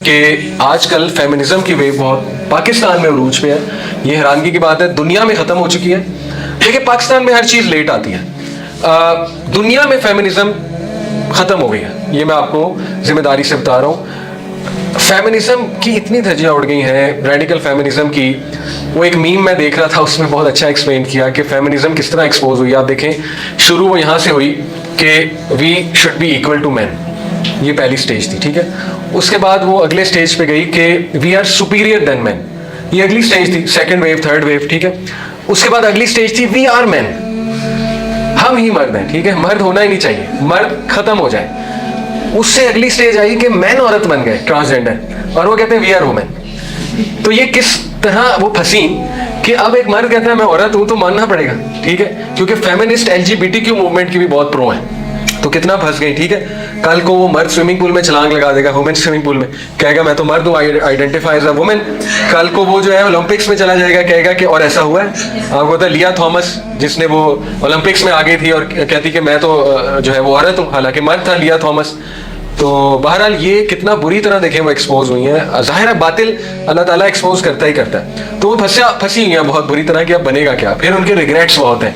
کہ آج کل فیمنزم کی ویو بہت پاکستان میں عروج پہ ہے. یہ حیرانگی کی بات ہے, دنیا میں ختم ہو چکی ہے لیکن پاکستان میں ہر چیز لیٹ آتی ہے. دنیا میں فیمنزم ختم ہو گئی ہے, یہ میں آپ کو ذمہ داری سے بتا رہا ہوں. فیمنزم کی اتنی دھجیاں اڑ گئی ہیں, ریڈیکل فیمنزم کی. وہ ایک میم میں دیکھ رہا تھا, اس میں بہت اچھا ایکسپلین کیا کہ فیمنزم کس طرح ایکسپوز ہوئی. آپ دیکھیں شروع وہ یہاں سے ہوئی کہ we should be equal to men, یہ پہلی سٹیج تھی, ٹھیک ہے. اس کے بعد وہ اگلے سٹیج پہ گئی کہ وی آر سپیریئر دین مین, یہ اگلی سٹیج تھی, سیکنڈ ویو, تھرڈ ویو, ٹھیک ہے. اس کے بعد اگلی سٹیج تھی وی آر مین, ہم ہی مرد ہیں, ٹھیک ہے, مرد ہونا ہی نہیں چاہیے, مرد ختم ہو جائے. اس سے اگلی سٹیج آئی کہ مین عورت بن گئے, ٹرانسجینڈر, اور وہ کہتے ہیں وی آر وومن. تو یہ کس طرح وہ پھنسی کہ اب ایک مرد کہتا ہے میں عورت ہوں تو ماننا پڑے گا, ٹھیک ہے, کیونکہ فیمنسٹ LGBTQ موومنٹ کی بھی بہت پرو ہیں. تو کتنا پھنس گئی, ٹھیک ہے. کل کو وہ مرد سوئمنگ پول میں چھلانگ لگا دے گا, وومن سوئمنگ پول میں, کہے گا میں تو مرد ہوں, آئیڈینٹیفائی ایز اے وومن. کل کو وہ جو ہے اولمپکس میں چلا جائے گا, کہے گا کہ اور ایسا ہوا ہے. آپ کو پتا لیا تھامس, جس نے وہ اولمپکس میں آگے تھی اور کہتی کہ میں تو جو ہے وہ عورت ہوں, حالانکہ مرد تھا لیا تھامس. تو بہرحال یہ کتنا بری طرح دیکھیں وہ ایکسپوز ہوئی ہیں. ظاہر ہے باطل اللہ تعالیٰ ایکسپوز کرتا ہی کرتا ہے, تو وہ پھنسی ہوئی ہیں بہت بری طرح کہ اب بنے گا کیا. پھر ان کے ریگریٹس بہت ہیں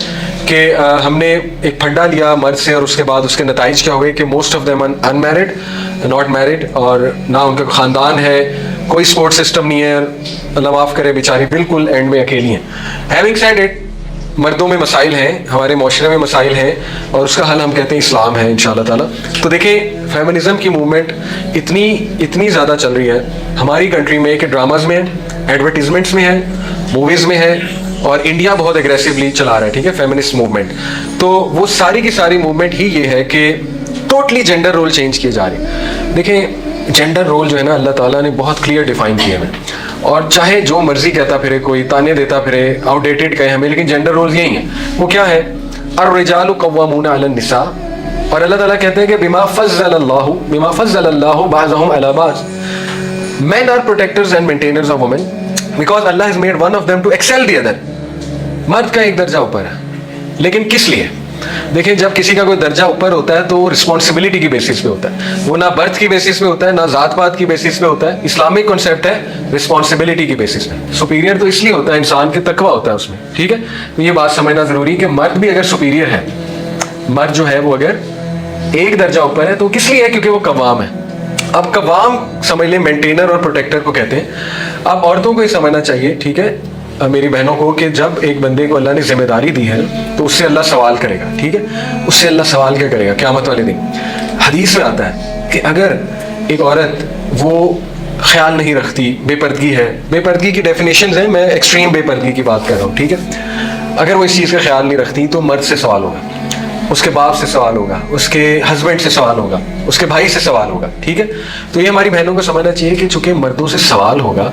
کہ ہم نے ایک پھنڈا لیا مرد سے اور اس کے بعد اس کے نتائج کیا ہوئے کہ most of them in married, not married, اور نہ ان کا خاندان ہے, کوئی سپورٹ سسٹم نہیں ہے, اللہ معاف کرے بیچاری بالکل اینڈ میں اکیلی ہیں. ہیونگ سیڈ اٹ, مردوں میں مسائل ہیں, ہمارے معاشرے میں مسائل ہیں, اور اس کا حل ہم کہتے ہیں اسلام ہے انشاءاللہ تعالیٰ. تو دیکھیں فیمنزم کی موومنٹ اتنی زیادہ چل رہی ہے ہماری کنٹری میں کہ ڈراماز میں ہے, ایڈورٹیزمنٹس میں ہے, موویز میں ہے, اور انڈیا بہت اگریسولی چلا رہا ہے, ٹھیک ہے, فیمنسٹ موومنٹ. تو وہ ساری کی ساری موومنٹ ہی یہ ہے کہ ٹوٹلی جینڈر رول چینج کیے جا رہے ہیں. دیکھیں جینڈر رول جو ہے نا اللہ تعالیٰ نے بہت کلیئر ڈیفائن کیے ہیں, اور چاہے جو مرضی کہتا پھرے, کوئی تانے دیتا پھرے, آؤٹ ڈیٹڈ کہے ہمیں, لیکن جینڈر رولز یہی ہیں. وہ کیا ہے, الرجال قوامون علی النساء, اور اللہ تعالیٰ کہتے ہیں کہ بما فضل اللہ بعضهم علی بعض, men are protectors and maintainers of women because Allah has made one of them to excel the other. مرد کا ایک درجہ اوپر ہے, لیکن کس لیے؟ دیکھیں جب کسی کا کوئی درجہ اوپر ہوتا ہے تو رسپانسبلٹی کی بیسس پہ ہوتا ہے, وہ نہ برتھ کی بیسس پہ ہوتا ہے, نہ ذات پات کی بیسس پہ ہوتا ہے. اسلامک کنسیپٹ ہے رسپانسبلٹی کی بیسس پہ. سپیریئر تو اس لیے ہوتا ہے انسان کے تقویٰ ہوتا ہے اس میں, ٹھیک ہے. تو یہ بات سمجھنا ضروری کہ مرد بھی اگر سپیریئر ہے, مرد جو ہے وہ اگر ایک درجہ اوپر ہے تو کس لیے ہے, کیونکہ وہ قوام ہے. اب قوام سمجھ لیں مینٹینر اور پروٹیکٹر کو کہتے ہیں. اب عورتوں کو یہ سمجھنا چاہیے, ٹھیک ہے, میری بہنوں کو, کہ جب ایک بندے کو اللہ نے ذمہ داری دی ہے تو اس سے اللہ سوال کرے گا, ٹھیک ہے. اس سے اللہ سوال کیا کرے گا قیامت والے دن. حدیث میں آتا ہے کہ اگر ایک عورت وہ خیال نہیں رکھتی, بے پردگی ہے, بے پردگی کی ڈیفینیشنز ہیں, میں ایکسٹریم بے پردگی کی بات کر رہا ہوں, ٹھیک ہے. اگر وہ اس چیز کا خیال نہیں رکھتی تو مرد سے سوال ہوگا, اس کے باپ سے سوال ہوگا, اس کے ہسبینڈ سے سوال ہوگا, اس کے بھائی سے سوال ہوگا, ٹھیک ہے. تو یہ ہماری بہنوں کو سمجھنا چاہیے کہ چونکہ مردوں سے سوال ہوگا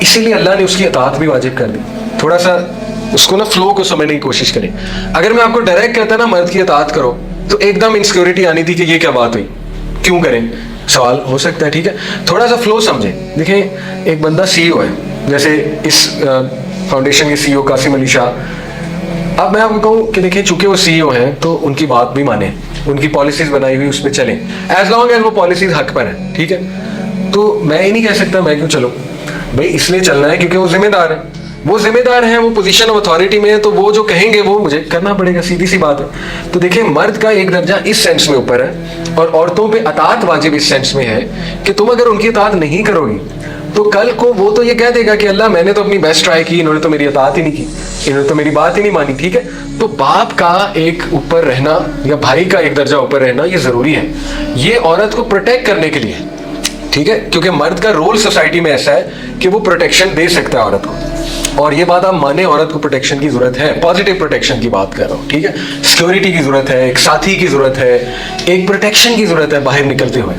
اسی لیے اللہ نے اس کی اطاعت بھی واجب کر دی. تھوڑا سا اس کو نا فلو کو سمجھنے کی کوشش کریں. اگر میں آپ کو ڈائریکٹ کہتا نا مرد کی اطاعت کرو تو ایک دم انسیکیورٹی آنی تھی کہ یہ کیا بات ہوئی, کیوں کریں, سوال ہو سکتا ہے, ٹھیک ہے. تھوڑا سا فلو سمجھیں. دیکھیں ایک بندہ CEO ہے, جیسے اس فاؤنڈیشن کے CEO قاسم علی شاہ. اب میں آپ کو کہوں کہ دیکھیں چونکہ وہ CEO ہیں تو ان کی بات بھی مانیں, ان کی پالیسیز بنائی ہوئی اس پہ چلیں, ایز لانگ ایز وہ پالیسیز حق پر ہیں, ٹھیک ہے. تو میں یہ نہیں کہہ سکتا میں کیوں چلوں, بھائی اس لیے چلنا ہے کیونکہ وہ ذمہ دار ہیں, وہ ذمہ دار ہیں, وہ پوزیشن آف اتھارٹی میں ہے, تو وہ جو کہیں گے وہ مجھے کرنا پڑے گا, سیدھی سی بات ہے. تو دیکھیں مرد کا ایک درجہ اس سینس میں اوپر ہے, اور عورتوں پہ اطاعت واجب اس سینس میں ہے کہ تم اگر ان کی اطاعت نہیں کرو گی تو کل کو وہ تو یہ کہہ دے گا کہ اللہ میں نے تو اپنی بیسٹ ٹرائی کی, انہوں نے تو میری اطاعت ہی نہیں کی, انہوں نے تو میری بات ہی نہیں مانی, ٹھیک ہے. تو باپ کا ایک اوپر رہنا یا بھائی کا ایک درجہ اوپر رہنا یہ ضروری ہے, یہ عورت کو پروٹیکٹ کرنے کے لیے, ٹھیک ہے. کیونکہ مرد کا رول سوسائٹی میں ایسا ہے کہ وہ پروٹیکشن دے سکتا ہے عورت کو, اور یہ بات آپ مانیں عورت کو پروٹیکشن کی ضرورت ہے, پازیٹیو پروٹیکشن کی بات کر رہا ہوں, ٹھیک ہے. سیکیورٹی کی ضرورت ہے, ایک ساتھی کی ضرورت ہے, ایک پروٹیکشن کی ضرورت ہے باہر نکلتے ہوئے.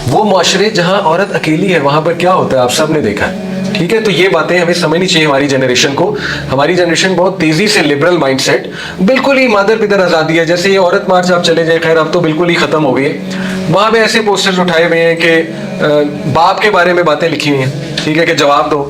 وہ معاشرے جہاں عورت اکیلی ہے وہاں پر کیا ہوتا ہے آپ سب نے دیکھا ہے, ٹھیک ہے. تو یہ باتیں ہمیں سمجھنی چاہیے ہماری جنریشن کو. ہماری جنریشن بہت تیزی سے لبرل مائنڈ سیٹ, بالکل ہی مادر پدر آزادی ہے, جیسے یہ عورت مارچ آپ چلے جائیں, خیر اب تو بالکل ہی ختم ہو گئی ہے. وہاں پہ ایسے پوسٹرز اٹھائے ہوئے ہیں کہ باپ کے بارے میں باتیں لکھی ہوئی ہیں, ٹھیک ہے, کہ جواب دو,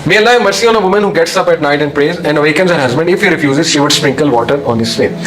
May Allah have mercy on a woman who gets up at night and prays and awakens her husband. If he refuses, she would sprinkle water on his face.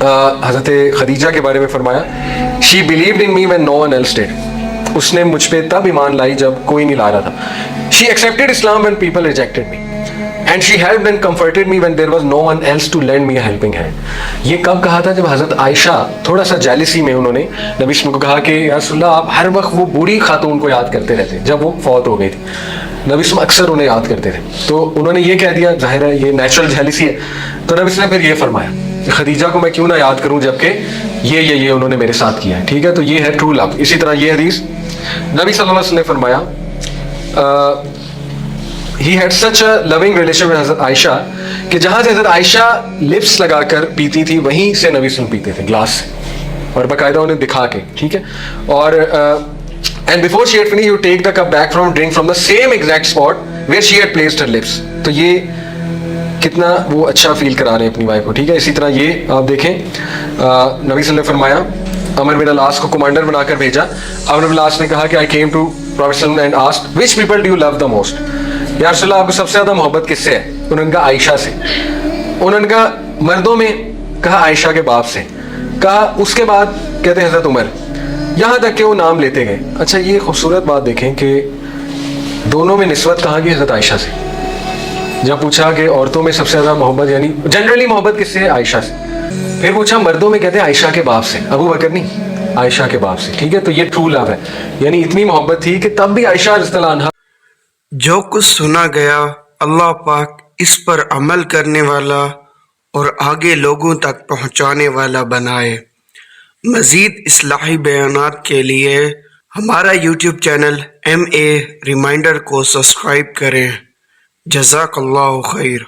حضرت خدیجہ کے بارے میں فرمایا she believed in me when no one else did. اس نے مجھ پہ تب ایمان لائی جب کوئی نہیں لا رہا تھا. She accepted Islam when people rejected me and she helped and comforted me when there was no one else to lend me a helping hand. یہ کب کہا تھا؟ جب حضرت عائشہ تھوڑا سا جیلسی میں انہوں نے نبی صلی اللہ علیہ وسلم کو کہا کہ یا رسول اللہ آپ ہر وقت وہ بری خاتون کو یاد کرتے رہتے جب وہ فوت ہو گئی تھی. نبی صلی اللہ علیہ وسلم اکثر انہیں یاد کرتے تھے, تو انہوں نے یہ کہہ دیا, ظاہر ہے یہ نیچرل جیلسی ہے. تو نبی صلی اللہ علیہ وسلم نے پھر یہ فرمایا کہ خدیجہ کو میں کیوں نہ یاد کروں جبکہ یہ انہوں نے میرے ساتھ کیا ہے. ٹھیک ہے, تو یہ ہے ٹرو لو. اسی طرح یہ حدیث نبی صلی اللہ علیہ وسلم نے فرمایا he had such a loving relation with حضرت عائشہ کہ جہاں سے حضرت عائشہ لپس لگا کر پیتی تھی وہیں سے نبی صلی اللہ علیہ وسلم پیتے تھے گلاس سے, اور باقاعدہ انہیں دکھا کے. ٹھیک ہے, اور and before she had finished he would take the cup back from drink from the same exact spot where she had placed her lips. تو یہ کتنا وہ اچھا فیل کرا رہے ہیں اپنی وائف کو. ٹھیک ہے, اسی طرح یہ آپ دیکھیں نبی صلی اللہ علیہ وسلم نے فرمایا عمر بن العاص کو کمانڈر بنا کر بھیجا. عمر بن العاص نے کہا کہ I came to Prophet صلی اللہ علیہ وسلم and asked which people do you love the most. یا رسول اللہ آپ کو سب سے زیادہ محبت کس سے ہے؟ انہوں نے کہا عائشہ سے. انہوں نے کہا مردوں میں؟ کہا عائشہ کے باپ سے. کہا اس کے بعد؟ کہتے ہیں حضرت عمر, یہاں تک کہ وہ نام لیتے گئے. اچھا, یہ خوبصورت بات دیکھیں کہ دونوں میں نسبت کہاں گئی؟ حضرت عائشہ سے. جب پوچھا کہ عورتوں میں سب سے زیادہ محبت یعنی جنرلی محبت کس سے ہے؟ عائشہ سے. پھر پوچھا مردوں میں؟ کہتے ہیں عائشہ کے باپ سے. ابو بکر نہیں, عائشہ کے باپ سے. ٹھیک ہے, تو یہ ٹرو لو ہے, یعنی اتنی محبت تھی کہ تب بھی عائشہ رضی اللہ عنہا. جو کچھ سنا گیا اللہ پاک اس پر عمل کرنے والا اور آگے لوگوں تک پہنچانے والا بنائے. مزید اصلاحی بیانات کے لیے ہمارا یوٹیوب چینل MA ریمائنڈر کو سبسکرائب کریں. جزاک اللہ خیر.